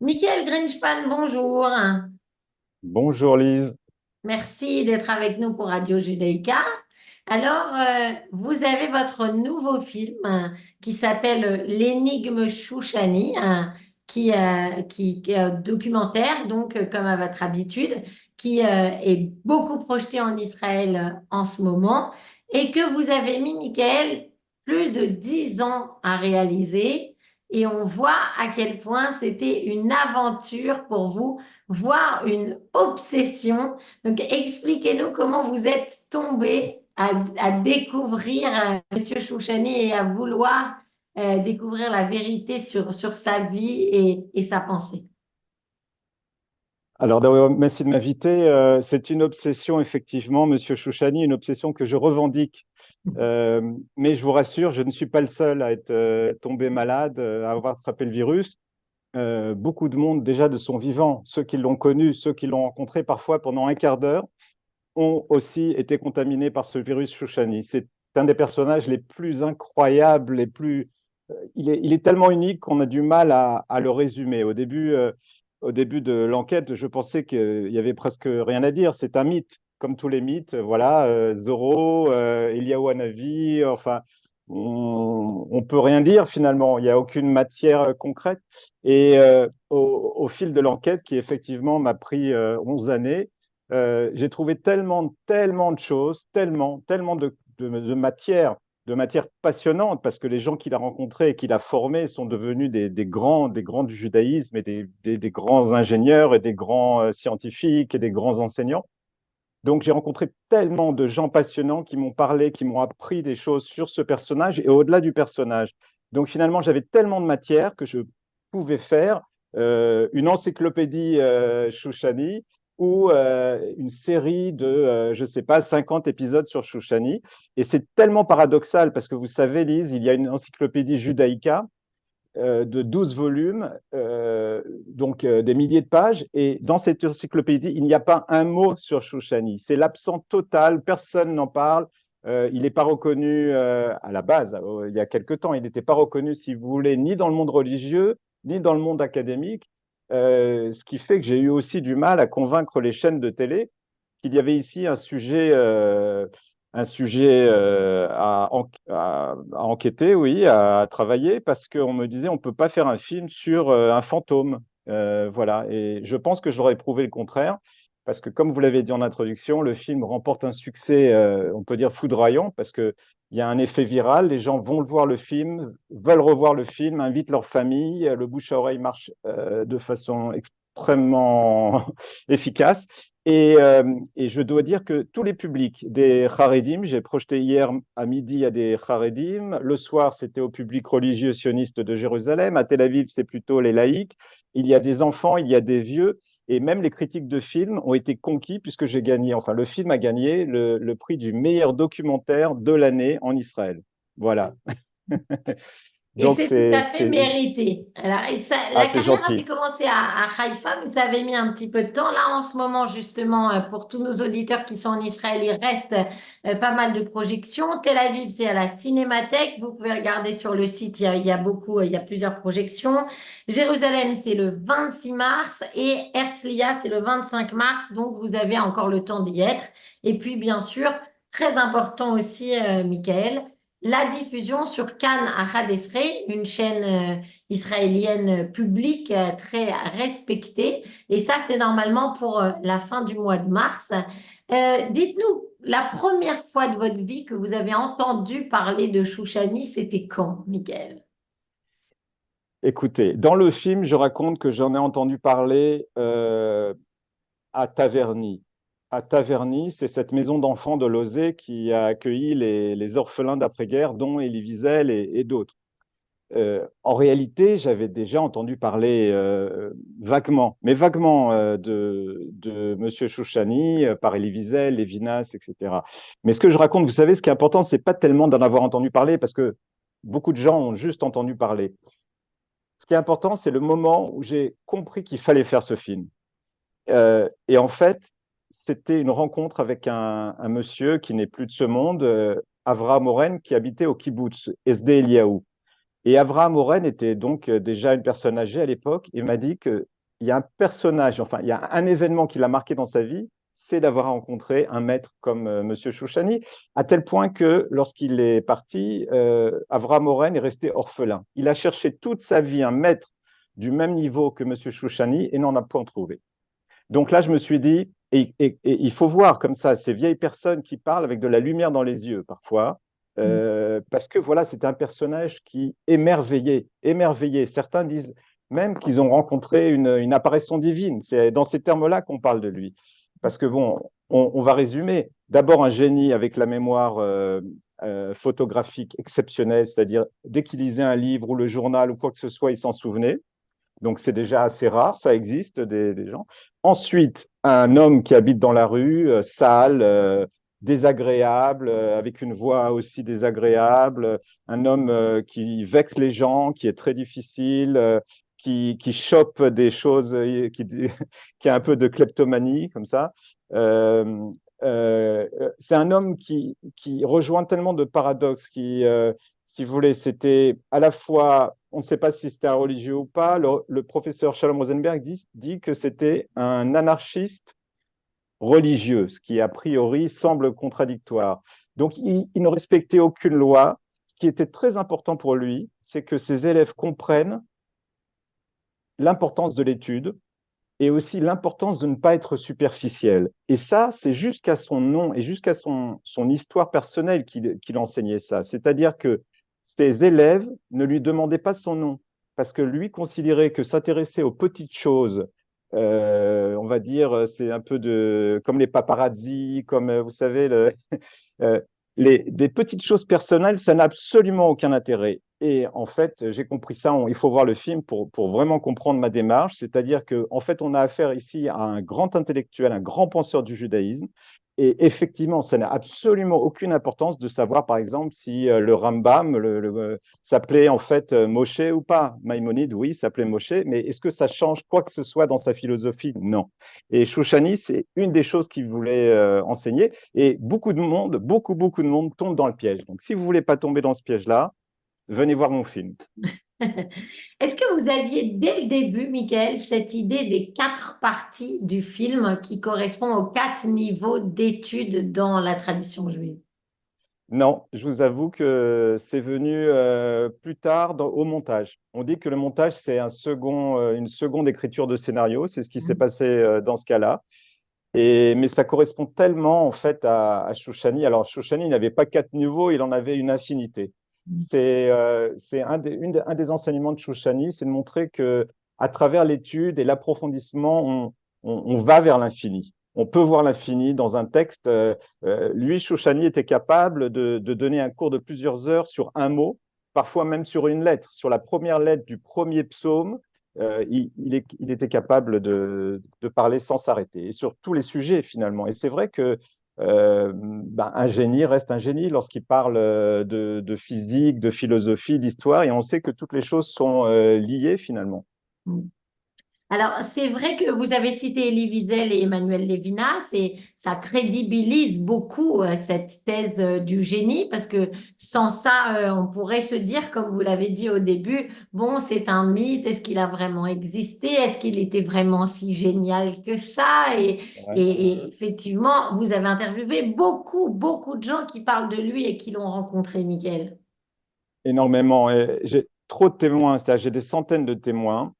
Michael Greenspan, bonjour. Bonjour Lise. Merci d'être avec nous pour Radio Judaïka. Alors, vous avez votre nouveau film qui s'appelle L'énigme Chouchani, qui est un documentaire, donc comme à votre habitude, qui est beaucoup projeté en Israël en ce moment et que vous avez mis, Michael, plus de 10 ans à réaliser. Et on voit à quel point c'était une aventure pour vous, voire une obsession. Donc, expliquez-nous comment vous êtes tombé à découvrir Monsieur Chouchani et à vouloir découvrir la vérité sur sa vie et sa pensée. Alors d'abord, merci de m'inviter. C'est une obsession, effectivement, Monsieur Chouchani, une obsession que je revendique. Mais je vous rassure, je ne suis pas le seul à être tombé malade, à avoir attrapé le virus. Beaucoup de monde, déjà de son vivant, ceux qui l'ont connu, ceux qui l'ont rencontré parfois pendant un quart d'heure, ont aussi été contaminés par ce virus Chouchani. C'est un des personnages les plus incroyables, les plus il est tellement unique qu'on a du mal à le résumer. Au début de l'enquête, je pensais qu'il y avait presque rien à dire. C'est un mythe, comme tous les mythes. Voilà, Zorro, Eliyahu Hanavi, enfin, on peut rien dire finalement. Il n'y a aucune matière concrète. Et au fil de l'enquête, qui effectivement m'a pris 11 années, j'ai trouvé tellement de choses, tellement de matière passionnante parce que les gens qu'il a rencontrés et qu'il a formés sont devenus des grands du judaïsme et des grands ingénieurs et des grands scientifiques et des grands enseignants. Donc j'ai rencontré tellement de gens passionnants qui m'ont parlé, qui m'ont appris des choses sur ce personnage et au-delà du personnage. Donc finalement, j'avais tellement de matière que je pouvais faire une encyclopédie Chouchani ou une série de, je ne sais pas, 50 épisodes sur Chouchani. Et c'est tellement paradoxal parce que vous savez, Lise, il y a une encyclopédie judaïka de 12 volumes, donc des milliers de pages. Et dans cette encyclopédie, il n'y a pas un mot sur Chouchani. C'est l'absent total, personne n'en parle. Il n'est pas reconnu à la base, il y a quelque temps, il n'était pas reconnu, si vous voulez, ni dans le monde religieux, ni dans le monde académique. Ce qui fait que j'ai eu aussi du mal à convaincre les chaînes de télé qu'il y avait ici un sujet à enquêter, oui, à travailler, parce qu'on me disait on ne peut pas faire un film sur un fantôme. Voilà, et je pense que j'aurais prouvé le contraire, parce que comme vous l'avez dit en introduction, le film remporte un succès, on peut dire foudroyant, parce qu'il y a un effet viral, les gens vont le voir le film, veulent revoir le film, invitent leur famille, le bouche à oreille marche de façon extrêmement efficace. Et je dois dire que tous les publics, des Haredim, j'ai projeté hier à midi à des Haredim, le soir c'était au public religieux sioniste de Jérusalem, à Tel Aviv c'est plutôt les laïcs, il y a des enfants, il y a des vieux, et même les critiques de films ont été conquis puisque j'ai gagné, enfin le film a gagné le prix du meilleur documentaire de l'année en Israël. Voilà. Et Donc c'est tout à fait mérité. Alors, et ça, ah, la c'est carrière avait gentil. commencé à Haïfa, mais ça avait mis un petit peu de temps. Là, en ce moment, justement, pour tous nos auditeurs qui sont en Israël, il reste pas mal de projections. Tel Aviv, c'est à la Cinémathèque. Vous pouvez regarder sur le site, il y a beaucoup, il y a plusieurs projections. Jérusalem, c'est le 26 mars et Herzliya, c'est le 25 mars. Donc, vous avez encore le temps d'y être. Et puis, bien sûr, très important aussi, Michael, la diffusion sur Cannes Ahad Esrei, une chaîne israélienne publique très respectée. Et ça, c'est normalement pour la fin du mois de mars. Dites-nous, la première fois de votre vie que vous avez entendu parler de Chouchani, c'était quand, Michael? Écoutez, dans le film, je raconte que j'en ai entendu parler à Taverny. À Taverny, c'est cette maison d'enfants de Lozé qui a accueilli les orphelins d'après-guerre, dont Elie Wiesel et d'autres. En réalité, j'avais déjà entendu parler vaguement, mais vaguement de Monsieur Chouchani par Elie Wiesel, Lévinas, etc. Mais ce que je raconte, vous savez, ce qui est important, c'est pas tellement d'en avoir entendu parler, parce que beaucoup de gens ont juste entendu parler. Ce qui est important, c'est le moment où j'ai compris qu'il fallait faire ce film. Et en fait, c'était une rencontre avec un monsieur qui n'est plus de ce monde, Avraham Oren, qui habitait au kibbutz, Esde Eliaou. Et Avraham Oren était donc déjà une personne âgée à l'époque et m'a dit qu'il y a un personnage, enfin, il y a un événement qui l'a marqué dans sa vie, c'est d'avoir rencontré un maître comme Monsieur Chouchani, à tel point que lorsqu'il est parti, Avraham Oren est resté orphelin. Il a cherché toute sa vie un maître du même niveau que Monsieur Chouchani et n'en a point trouvé. Donc là, je me suis dit, et il faut voir comme ça ces vieilles personnes qui parlent avec de la lumière dans les yeux parfois, parce que voilà, c'est un personnage qui émerveillait, émerveillait. Certains disent même qu'ils ont rencontré une apparition divine. C'est dans ces termes-là qu'on parle de lui. Parce que bon, on va résumer. D'abord, un génie avec la mémoire photographique exceptionnelle, c'est-à-dire dès qu'il lisait un livre ou le journal ou quoi que ce soit, il s'en souvenait. Donc, c'est déjà assez rare, ça existe, des gens. Ensuite, un homme qui habite dans la rue, sale, désagréable, avec une voix aussi désagréable, un homme qui vexe les gens, qui est très difficile, qui chope des choses, qui a un peu de kleptomanie, comme ça. Euh, c'est un homme qui rejoint tellement de paradoxes, si vous voulez, c'était à la fois, on ne sait pas si c'était un religieux ou pas, le professeur Shalom Rosenberg dit que c'était un anarchiste religieux, ce qui a priori semble contradictoire. Donc, il ne respectait aucune loi. Ce qui était très important pour lui, c'est que ses élèves comprennent l'importance de l'étude et aussi l'importance de ne pas être superficiel. Et ça, c'est jusqu'à son nom et jusqu'à son histoire personnelle qu'il enseignait ça. C'est-à-dire que ses élèves ne lui demandaient pas son nom, parce que lui considérait que s'intéresser aux petites choses, on va dire, c'est un peu comme les paparazzis, comme vous savez, euh, des petites choses personnelles, ça n'a absolument aucun intérêt. Et en fait, j'ai compris ça. Il faut voir le film pour vraiment comprendre ma démarche. C'est-à-dire qu'en fait, on a affaire ici à un grand intellectuel, un grand penseur du judaïsme. Et effectivement, ça n'a absolument aucune importance de savoir, par exemple, si le Rambam s'appelait en fait Moshe ou pas. Maïmonide, oui, s'appelait Moshe, mais est-ce que ça change quoi que ce soit dans sa philosophie? Non. Et Shouchani, c'est une des choses qu'il voulait enseigner. Et beaucoup de monde, beaucoup de monde tombe dans le piège. Donc, si vous voulez pas tomber dans ce piège-là, venez voir mon film. Est-ce que vous aviez dès le début, Michael, cette idée des 4 parties du film qui correspondent aux 4 niveaux d'études dans la tradition juive? Non, je vous avoue que c'est venu plus tard au montage. On dit que le montage, c'est une seconde écriture de scénario. C'est ce qui s'est passé dans ce cas-là. Mais ça correspond tellement en fait à Shouchani. Alors Shouchani n'avait pas 4 niveaux, il en avait une infinité. C'est un des enseignements de Shouchani, c'est de montrer que à travers l'étude et l'approfondissement, on va vers l'infini. On peut voir l'infini dans un texte. Lui, Shouchani était capable de donner un cours de plusieurs heures sur un mot, parfois même sur une lettre, sur la première lettre du premier psaume. Il était capable de parler sans s'arrêter, et sur tous les sujets finalement. Et c'est vrai que un génie reste un génie lorsqu'il parle de physique, de philosophie, d'histoire, et on sait que toutes les choses sont liées finalement. Alors, c'est vrai que vous avez cité Elie Wiesel et Emmanuel Levinas et ça crédibilise beaucoup cette thèse du génie parce que sans ça, on pourrait se dire, comme vous l'avez dit au début, bon, c'est un mythe, est-ce qu'il a vraiment existé? Est-ce qu'il était vraiment si génial que ça? Ouais. Et effectivement, vous avez interviewé beaucoup de gens qui parlent de lui et qui l'ont rencontré, Michael. Énormément. Et j'ai trop de témoins, c'est-à-dire j'ai des centaines de témoins,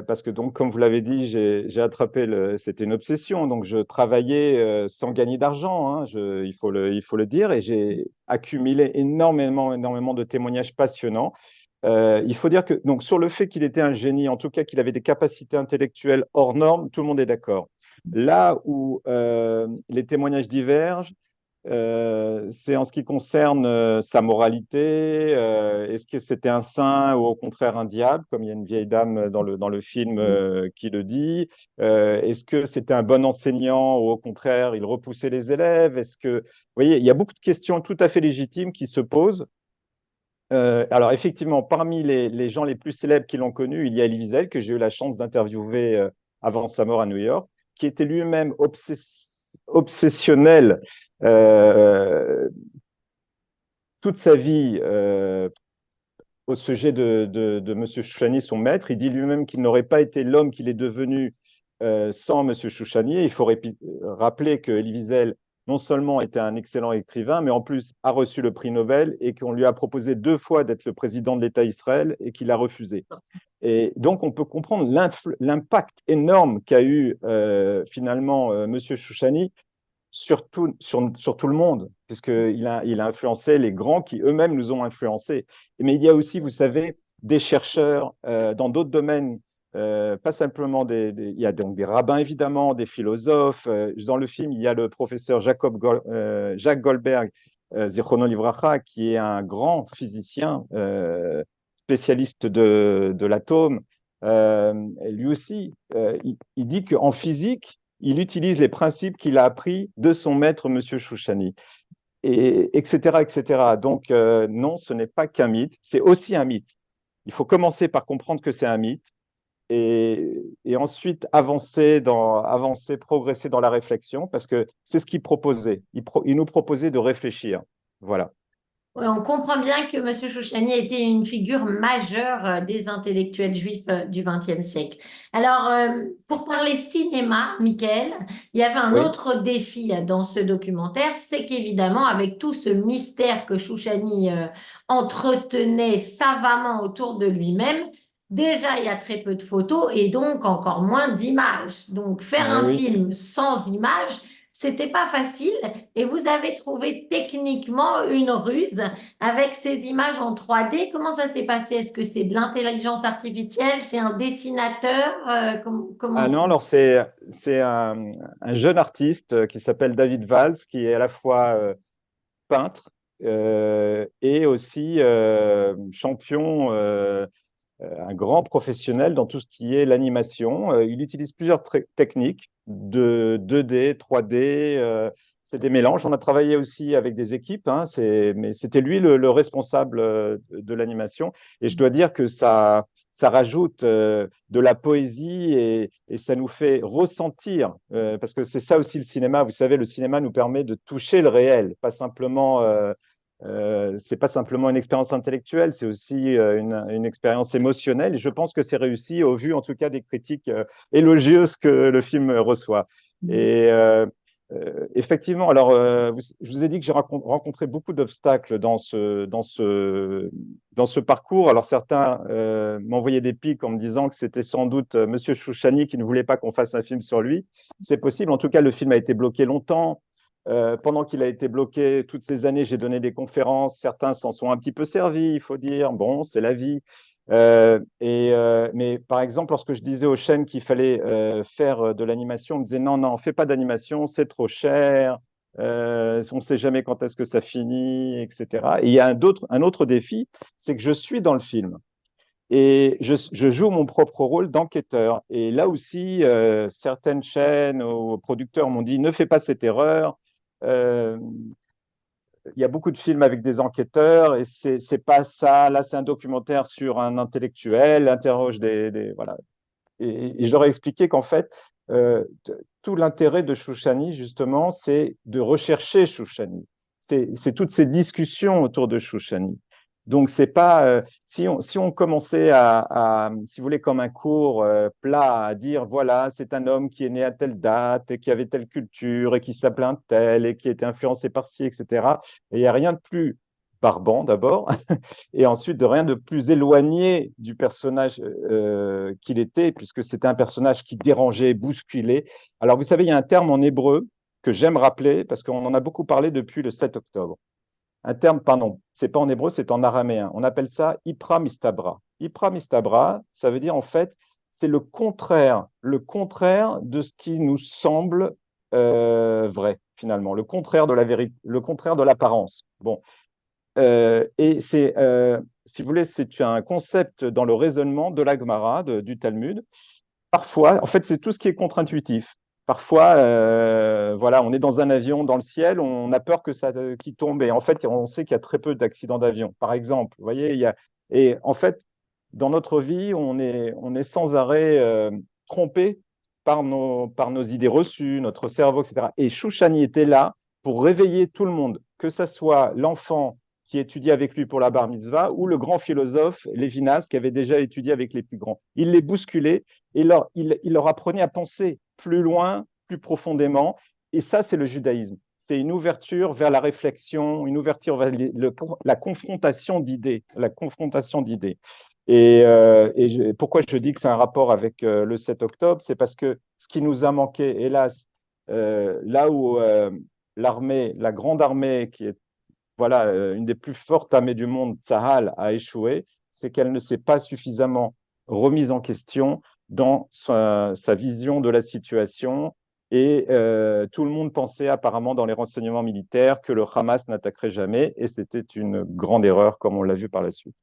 parce que donc, comme vous l'avez dit, j'ai attrapé c'était une obsession, donc je travaillais sans gagner d'argent, hein, il faut le dire, et j'ai accumulé énormément de témoignages passionnants. Il faut dire que donc sur le fait qu'il était un génie, en tout cas qu'il avait des capacités intellectuelles hors normes, tout le monde est d'accord. Là où les témoignages divergent, c'est en ce qui concerne sa moralité. Est-ce que c'était un saint ou au contraire un diable, comme il y a une vieille dame dans le film qui le dit? Est-ce que c'était un bon enseignant ou au contraire il repoussait les élèves? Vous voyez, il y a beaucoup de questions tout à fait légitimes qui se posent. Alors effectivement, parmi les gens les plus célèbres qui l'ont connu, il y a Elie Wiesel, que j'ai eu la chance d'interviewer avant sa mort à New York, qui était lui-même obsessionnel euh, toute sa vie au sujet de M. Chouchani, son maître. Il dit lui-même qu'il n'aurait pas été l'homme qu'il est devenu sans M. Chouchani. Il faut rappeler que Elie Wiesel, non seulement était un excellent écrivain, mais en plus a reçu le prix Nobel et qu'on lui a proposé 2 fois d'être le président de l'État Israël et qu'il a refusé. Et donc, on peut comprendre l'impact énorme qu'a eu finalement M. Chouchani sur tout le monde, puisqu'il a influencé les grands qui eux-mêmes nous ont influencés. Mais il y a aussi, vous savez, des chercheurs dans d'autres domaines, pas simplement il y a donc des rabbins évidemment, des philosophes. Dans le film, il y a le professeur Jacques Goldberg, Zichrono Livracha, qui est un grand physicien spécialiste de l'atome. Lui aussi, il dit qu'en physique, il utilise les principes qu'il a appris de son maître, M. Chouchani, et, etc., etc. Donc, non, ce n'est pas qu'un mythe, c'est aussi un mythe. Il faut commencer par comprendre que c'est un mythe et ensuite progresser dans la réflexion, parce que c'est ce qu'il proposait. Il nous proposait de réfléchir. Voilà. Ouais, on comprend bien que M. Chouchani était une figure majeure des intellectuels juifs du XXe siècle. Alors, pour parler cinéma, Michael, il y avait un Oui, autre défi dans ce documentaire, c'est qu'évidemment, avec tout ce mystère que Chouchani entretenait savamment autour de lui-même, déjà, il y a très peu de photos et donc encore moins d'images. Donc, faire un oui. film sans images, c'était pas facile et vous avez trouvé techniquement une ruse avec ces images en 3D. Comment ça s'est passé? Est-ce que c'est de l'intelligence artificielle? C'est un dessinateur? Comment Ah non, c'est? alors c'est un jeune artiste qui s'appelle David Valls, qui est à la fois peintre et aussi champion, un grand professionnel dans tout ce qui est l'animation. Il utilise plusieurs techniques de 2D, 3D. C'est des mélanges. On a travaillé aussi avec des équipes, hein, mais c'était lui le responsable de l'animation. Et je dois dire que ça rajoute de la poésie et ça nous fait ressentir, parce que c'est ça aussi le cinéma. Vous savez, le cinéma nous permet de toucher le réel, pas simplement c'est pas simplement une expérience intellectuelle, c'est aussi une expérience émotionnelle. Et je pense que c'est réussi au vu, en tout cas, des critiques élogieuses que le film reçoit. Et effectivement, alors, je vous ai dit que j'ai rencontré beaucoup d'obstacles dans ce parcours. Alors, certains m'envoyaient des pics en me disant que c'était sans doute Monsieur Chouchani qui ne voulait pas qu'on fasse un film sur lui. C'est possible. En tout cas, le film a été bloqué longtemps. Pendant qu'il a été bloqué toutes ces années, j'ai donné des conférences. Certains s'en sont un petit peu servis, il faut dire. Bon, c'est la vie. Mais par exemple, lorsque je disais aux chaînes qu'il fallait faire de l'animation, on me disait non, non, fais pas d'animation, c'est trop cher. On ne sait jamais quand est-ce que ça finit, etc. Et il y a un autre défi, c'est que je suis dans le film. Et je joue mon propre rôle d'enquêteur. Et là aussi, certaines chaînes ou producteurs m'ont dit ne fais pas cette erreur. Euh, il y a beaucoup de films avec des enquêteurs et c'est pas ça. Là, c'est un documentaire sur un intellectuel, interroge voilà. Et je leur ai expliqué qu'en fait, tout l'intérêt de Chouchani, justement, c'est de rechercher Chouchani. C'est toutes ces discussions autour de Chouchani. Donc, c'est pas si on commençait si vous voulez, comme un cours plat, à dire voilà, c'est un homme qui est né à telle date, et qui avait telle culture, et qui s'appelait un tel, et qui était influencé par ci, etc. Et il n'y a rien de plus barbant d'abord, et ensuite de rien de plus éloigné du personnage qu'il était, puisque c'était un personnage qui dérangeait, bousculait. Alors, vous savez, il y a un terme en hébreu que j'aime rappeler, parce qu'on en a beaucoup parlé depuis le 7 octobre. Un terme, pardon, c'est pas en hébreu, c'est en araméen. On appelle ça Ipra Mistabra. Ipra Mistabra, ça veut dire en fait, c'est le contraire de ce qui nous semble vrai, finalement, le contraire de la vérité, le contraire de l'apparence. Bon, et si vous voulez, c'est un concept dans le raisonnement de la Gemara, du Talmud. Parfois, en fait, c'est tout ce qui est contre-intuitif. Parfois, voilà, on est dans un avion dans le ciel, on a peur que ça qu'il tombe, et en fait, on sait qu'il y a très peu d'accidents d'avion. Par exemple, vous voyez, et en fait, dans notre vie, on est sans arrêt trompé par nos idées reçues, notre cerveau, etc. Et Chouchani était là pour réveiller tout le monde, que ce soit l'enfant qui étudiait avec lui pour la bar mitzvah, ou le grand philosophe Lévinas, qui avait déjà étudié avec les plus grands. Il les bousculait et il leur apprenait à penser plus loin, plus profondément. Et ça, c'est le judaïsme. C'est une ouverture vers la réflexion, une ouverture vers la confrontation d'idées, la confrontation d'idées. Pourquoi je dis que c'est un rapport avec le 7 octobre, c'est parce que ce qui nous a manqué, hélas, là où l'armée, la grande armée, qui est voilà, une des plus fortes armées du monde, Tsahal, a échoué, c'est qu'elle ne s'est pas suffisamment remise en question dans sa vision de la situation. Et tout le monde pensait apparemment dans les renseignements militaires que le Hamas n'attaquerait jamais, et c'était une grande erreur, comme on l'a vu par la suite.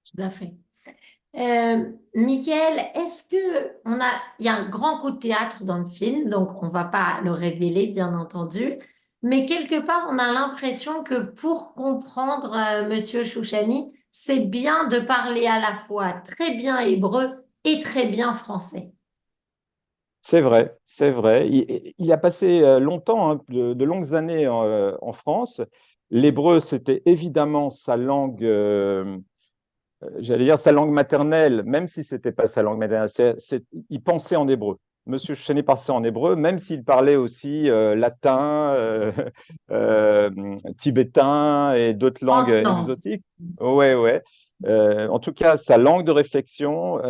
Tout à fait. Michael, est-ce que il y a un grand coup de théâtre dans le film, donc on va pas le révéler, bien entendu, mais quelque part, on a l'impression que pour comprendre Monsieur Chouchani, c'est bien de parler à la fois très bien hébreu et très bien français. C'est vrai, c'est vrai. Il a passé longtemps, hein, de longues années en France. L'hébreu, c'était évidemment sa langue, j'allais dire sa langue maternelle, même si c'était pas sa langue maternelle. Il pensait en hébreu. Monsieur Chouchani pensait en hébreu, même s'il parlait aussi latin, euh, tibétain et d'autres langues Trente langues. exotiques. Ouais, ouais. En tout cas, sa langue de réflexion,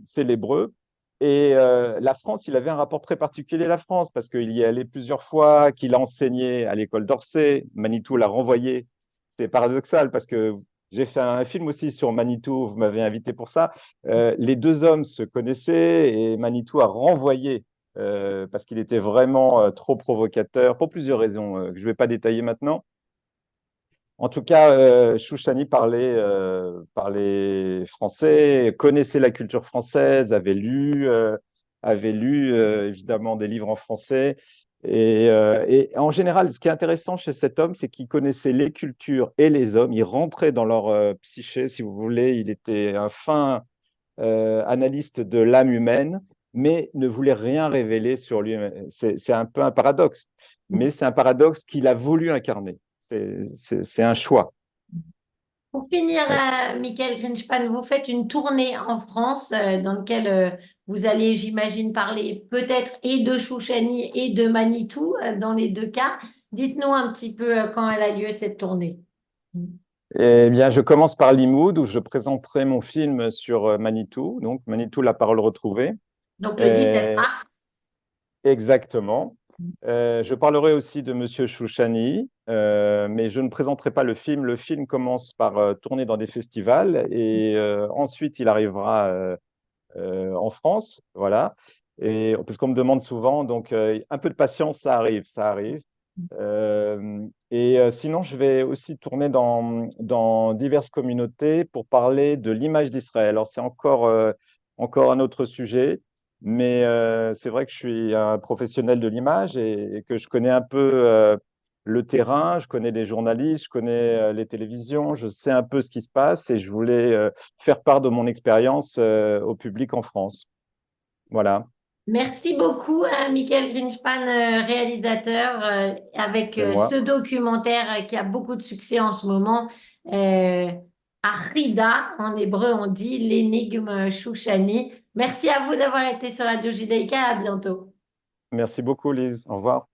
c'est l'hébreu. Et la France, il avait un rapport très particulier à la France parce qu'il y est allé plusieurs fois, qu'il a enseigné à l'école d'Orsay. Manitou l'a renvoyé. C'est paradoxal parce que j'ai fait un film aussi sur Manitou, vous m'avez invité pour ça. Les deux hommes se connaissaient et Manitou a renvoyé parce qu'il était vraiment trop provocateur pour plusieurs raisons que je ne vais pas détailler maintenant. En tout cas, Chouchani parlait français, connaissait la culture française, avait lu évidemment des livres en français. Et en général, ce qui est intéressant chez cet homme, c'est qu'il connaissait les cultures et les hommes. Il rentrait dans leur psyché, si vous voulez. Il était un fin analyste de l'âme humaine, mais ne voulait rien révéler sur lui. C'est un peu un paradoxe, mais c'est un paradoxe qu'il a voulu incarner. C'est un choix. Pour finir, Ouais. Michael Greenspan, vous faites une tournée en France dans laquelle vous allez, j'imagine, parler peut-être et de Chouchani et de Manitou dans les deux cas. Dites-nous un petit peu quand elle a lieu cette tournée. Eh bien, je commence par Limoud, où je présenterai mon film sur Manitou, donc Manitou, la parole retrouvée. Donc le 17 Euh, mars. Exactement. Je parlerai aussi de Monsieur Chouchani, mais je ne présenterai pas le film. Le film commence par tourner dans des festivals et ensuite il arrivera en France, voilà. Et parce qu'on me demande souvent, donc un peu de patience, ça arrive, ça arrive. Sinon, je vais aussi tourner dans diverses communautés pour parler de l'image d'Israël. Alors, c'est encore un autre sujet, mais c'est vrai que je suis un professionnel de l'image et que je connais un peu le terrain, je connais les journalistes, je connais les télévisions, je sais un peu ce qui se passe et je voulais faire part de mon expérience au public en France. Voilà, Merci beaucoup, Michael Greenspan, réalisateur, avec c'est ce moi. documentaire qui a beaucoup de succès en ce moment. Euh, Arida, en hébreu, on dit l'énigme Chouchani. Merci à vous d'avoir été sur Radio Judaïka. À bientôt. Merci beaucoup, Lise. Au revoir.